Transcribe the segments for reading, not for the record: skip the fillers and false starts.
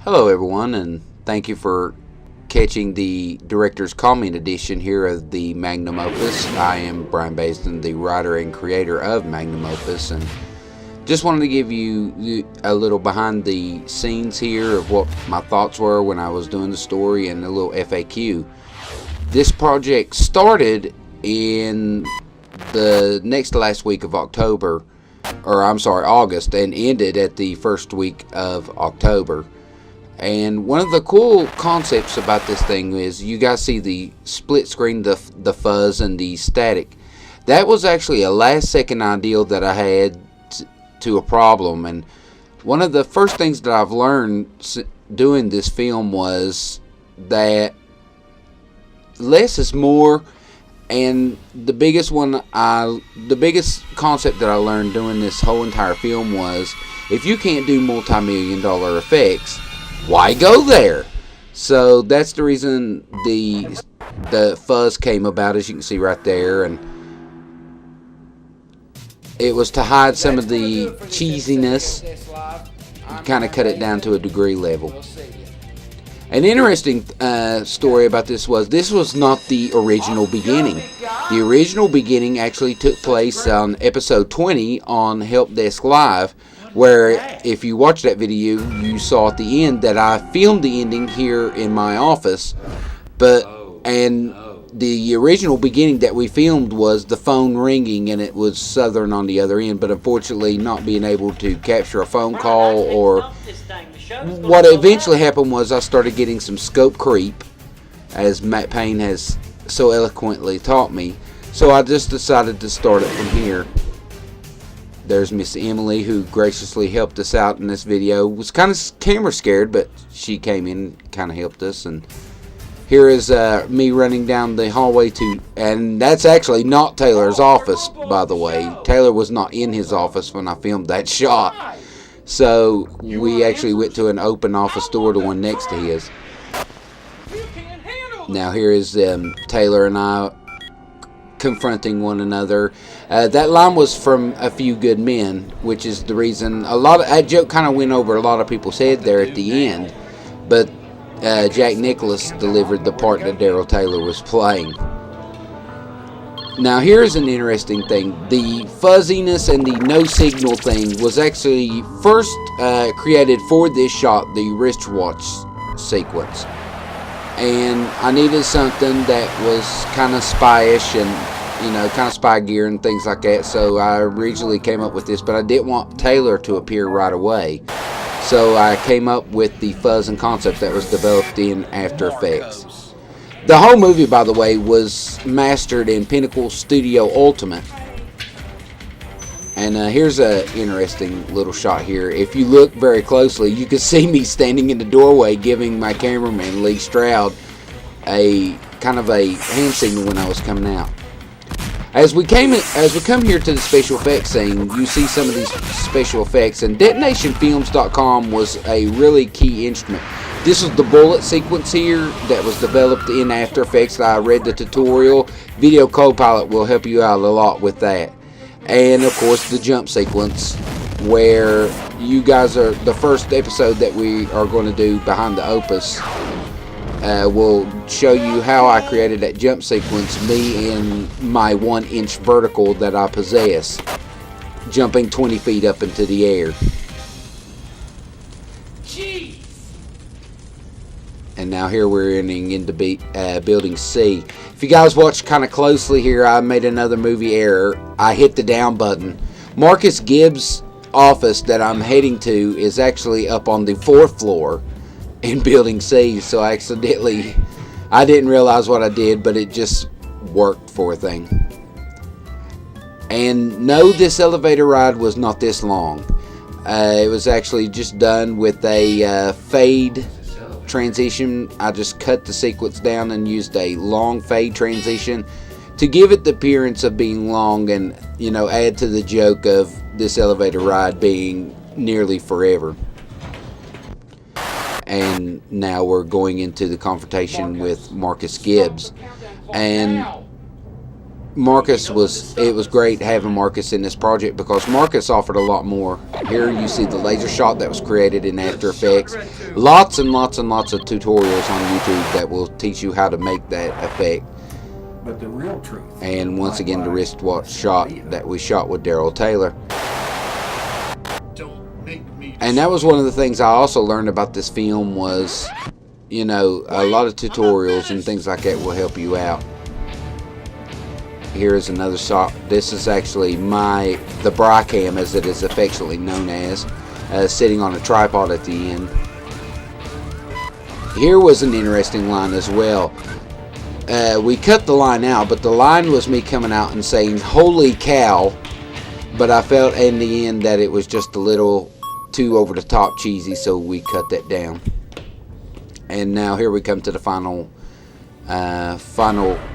Hello, everyone, and thank you for catching the director's comment edition here of the Magnum Opus. I am Brian Basden, the writer and creator of Magnum Opus, and just wanted to give you a little behind the scenes here of what my thoughts were when I was doing the story and a little FAQ. This project started in the next to last week of August, and ended at the first week of October. And one of the cool concepts about this thing is you guys see the split screen, the fuzz and the static. That was actually a last second idea that I had to a problem. And one of the first things that I've learned doing this film was that less is more. And the biggest concept that I learned doing this whole entire film was, if you can't do multi-million-dollar effects, why go there? So that's the reason the fuzz came about, as you can see right there, and it was to hide some of the cheesiness, kind of cut it down to a degree level. An interesting story about this was not the original beginning. The original beginning actually took place on episode 20 on Help Desk Live, where if you watch that video, you saw at the end that I filmed the ending here in my office, and the original beginning that we filmed was the phone ringing and it was Southern on the other end, but unfortunately not being able to capture a phone call, or what eventually happened was I started getting some scope creep, as Matt Payne has so eloquently taught me, so I just decided to start it from here. There's Miss Emily, who graciously helped us out in this video. Was kind of camera scared, but she came in and kind of helped us. And here is me running down the hallway and that's actually not Taylor's office, by the way. Taylor was not in his office when I filmed that shot. So we actually went to an open office door, the one next to his. Now here is Taylor and I confronting one another. That line was from A Few Good Men, which is the reason that joke kind of went over a lot of people's head there at the end, but Jack Nicklaus delivered the part that Daryl Taylor was playing. Now here's an interesting thing. The fuzziness and the no signal thing was actually first created for this shot, the wristwatch sequence. And I needed something that was kind of spy-ish and, kind of spy gear and things like that. So I originally came up with this, but I didn't want Taylor to appear right away. So I came up with the fuzz and concept that was developed in After Effects. The whole movie, by the way, was mastered in Pinnacle Studio Ultimate. And here's an interesting little shot here. If you look very closely, you can see me standing in the doorway giving my cameraman, Lee Stroud, a kind of a hand signal when I was coming out. As we come here to the special effects scene, you see some of these special effects, and DetonationFilms.com was a really key instrument. This was the bullet sequence here that was developed in After Effects. I read the tutorial. Video Copilot will help you out a lot with that. And of course the jump sequence, where you guys are the first episode that we are going to do behind the Opus. Will show you how I created that jump sequence, me in my 1-inch vertical that I possess, jumping 20 feet up into the air. Jeez. And now here we're entering into Building C. If you guys watch kind of closely here, I made another movie error. I hit the down button. Marcus Gibbs' office that I'm heading to is actually up on the 4th floor in Building C, so I didn't realize what I did, but it just worked for a thing. And no, this elevator ride was not this long. It was actually just done with a fade transition. I just cut the sequence down and used a long fade transition to give it the appearance of being long and, add to the joke of this elevator ride being nearly forever. And now we're going into the confrontation with Marcus Gibbs. And Marcus it was great having Marcus in this project because Marcus offered a lot more. Here you see the laser shot that was created in After Effects. Lots and lots and lots of tutorials on YouTube that will teach you how to make that effect. But the real truth. And once again, the wristwatch shot that we shot with Daryl Taylor. And that was one of the things I also learned about this film was, you know, a lot of tutorials and things like that will help you out. Here is another shot. This is actually the Brycam, as it is affectionately known as, sitting on a tripod at the end. Here was an interesting line as well. We cut the line out, but the line was me coming out and saying, "Holy cow," but I felt in the end that it was just a little too over the top cheesy, so we cut that down. And now here we come to the final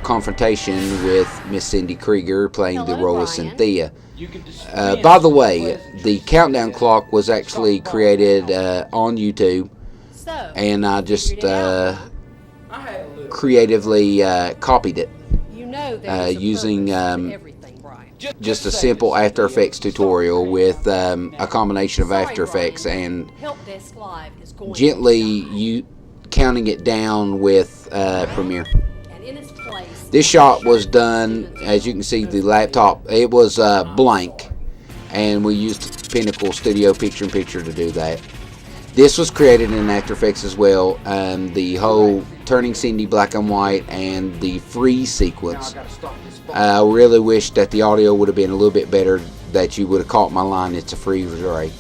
confrontation with Miss Cindy Krieger playing the role of Cynthia. By the way, the countdown clock was actually created on YouTube, and I just creatively copied it using just a simple After Effects tutorial with a combination of After Effects and gently counting it down with Premiere. This shot was done, as you can see, the laptop, it was blank, and we used Pinnacle Studio Picture-in-Picture to do that. This was created in After Effects as well, the whole turning Cindy black and white and the freeze sequence. I really wish that the audio would have been a little bit better, that you would have caught my line, "It's a freeze ray."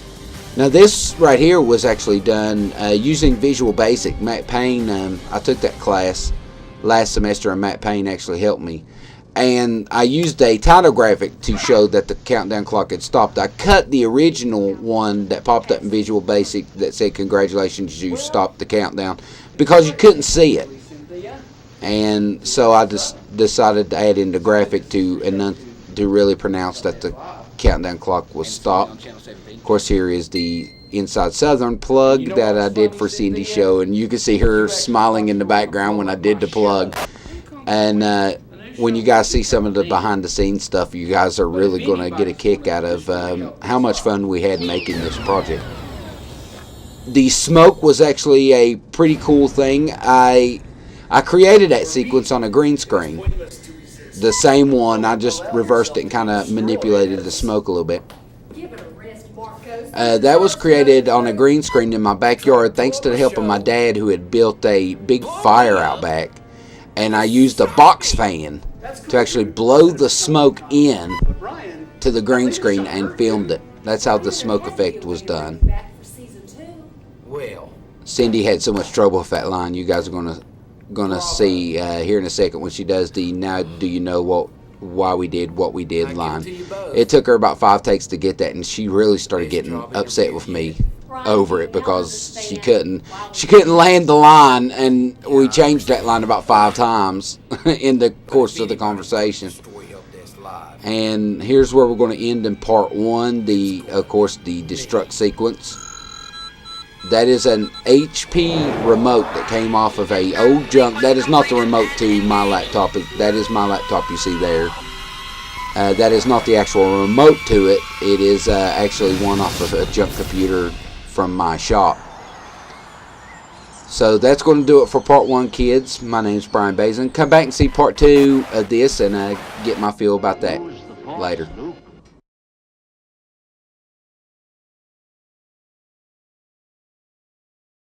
Now this right here was actually done using Visual Basic. Matt Payne, I took that class last semester and Matt Payne actually helped me. And I used a title graphic to show that the countdown clock had stopped. I cut the original one that popped up in Visual Basic that said, "Congratulations, you stopped the countdown," because you couldn't see it. And so I just decided to add in the graphic to really pronounce that the countdown clock was stopped. Of course, here is the Inside Southern plug that I did for Cindy's show, and you can see her smiling in the background when I did the plug. And when you guys see some of the behind the scenes stuff, you guys are really going to get a kick out of how much fun we had making this project. The smoke was actually a pretty cool thing. I created that sequence on a green screen. The same one, I just reversed it and kind of manipulated the smoke a little bit. That was created on a green screen in my backyard thanks to the help of my dad, who had built a big fire out back. And I used a box fan to actually blow the smoke in to the green screen and filmed it. That's how the smoke effect was done. Cindy had so much trouble with that line. You guys are gonna see here in a second when she does the "Now do you know why we did what we did" line. It took her about 5 takes to get that, and she really started getting upset with me over it because she couldn't land the line, and we changed that line about 5 times in the course of the conversation. And here's where we're going to end in part 1, of course the destruct sequence. That is an HP remote that came off of a old junk. That is not the remote to my laptop. That is my laptop you see there. That is not the actual remote to it. It is actually one off of a junk computer from my shop. So that's going to do it for part 1, kids. My name's Brian Bazin. Come back and see part 2 of this and get my feel about that later.